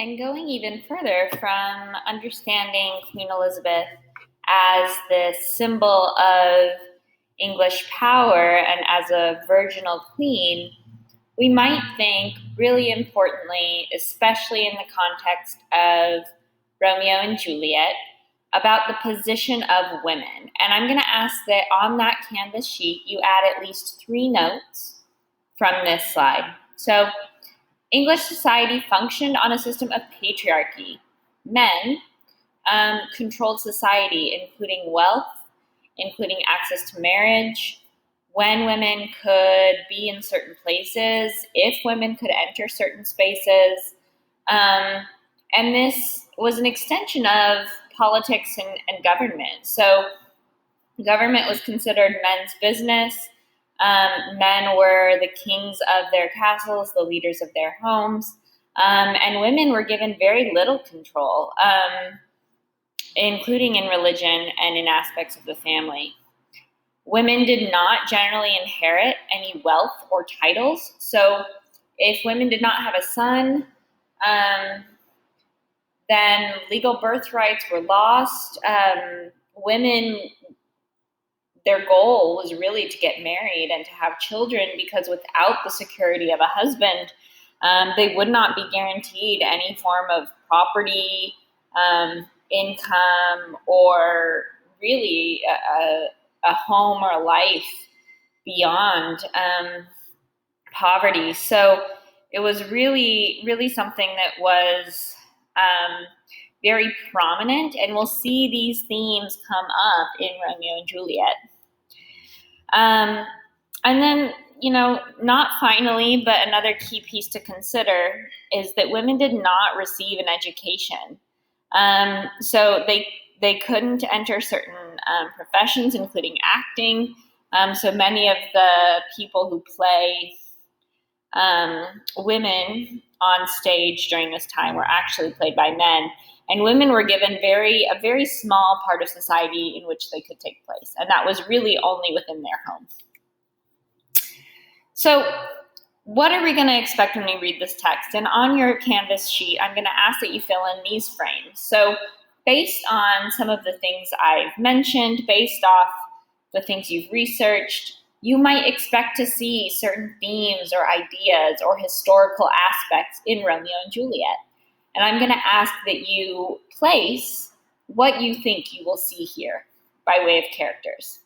And going even further from understanding Queen Elizabeth as this symbol of English power and as a virginal queen, we might think really importantly, especially in the context of Romeo and Juliet, about the position of women. And I'm going to ask that on that Canvas sheet, you add at least 3 notes from this slide. So, English society functioned on a system of patriarchy. Men controlled society, including wealth, including access to marriage, when women could be in certain places, if women could enter certain spaces. And this was an extension of politics and government. So government was considered men's business. Men were the kings of their castles, the leaders of their homes, and women were given very little control, including in religion and in aspects of the family. Women did not generally inherit any wealth or titles. So if women did not have a son, then legal birthrights were lost. Women, their goal was really to get married and to have children, because without the security of a husband, they would not be guaranteed any form of property, income, or really a home or a life beyond poverty. So it was really, really something that was very prominent, and we'll see these themes come up in Romeo and Juliet. And then, not finally, but another key piece to consider is that women did not receive an education. So they couldn't enter certain professions, including acting. So many of the people who play women on stage during this time were actually played by men. And women were given a very small part of society in which they could take place. And that was really only within their home. So what are we going to expect when we read this text? And on your Canvas sheet, I'm going to ask that you fill in these frames. So based on some of the things I've mentioned, based off the things you've researched, you might expect to see certain themes or ideas or historical aspects in Romeo and Juliet. And I'm going to ask that you place what you think you will see here by way of characters.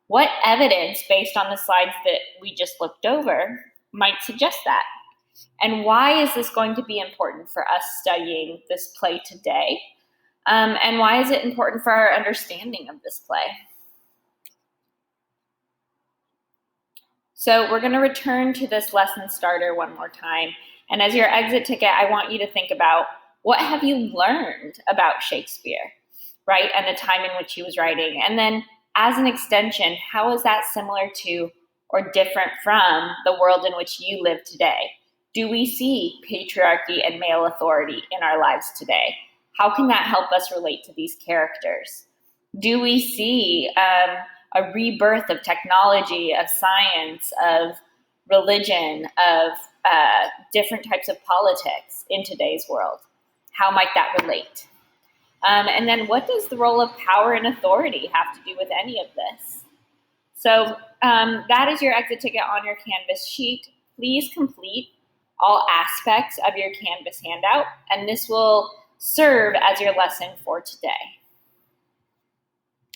What evidence, based on the slides that we just looked over, might suggest that? And why is this going to be important for us studying this play today? And why is it important for our understanding of this play? So we're going to return to this lesson starter one more time. And as your exit ticket, I want you to think about, what have you learned about Shakespeare, right? And the time in which he was writing. And then as an extension, how is that similar to or different from the world in which you live today? Do we see patriarchy and male authority in our lives today? How can that help us relate to these characters? Do we see a rebirth of technology, of science, of religion, of different types of politics in today's world? How might that relate? And then what does the role of power and authority have to do with any of this? So that is your exit ticket on your Canvas sheet. Please complete all aspects of your Canvas handout, and this will serve as your lesson for today.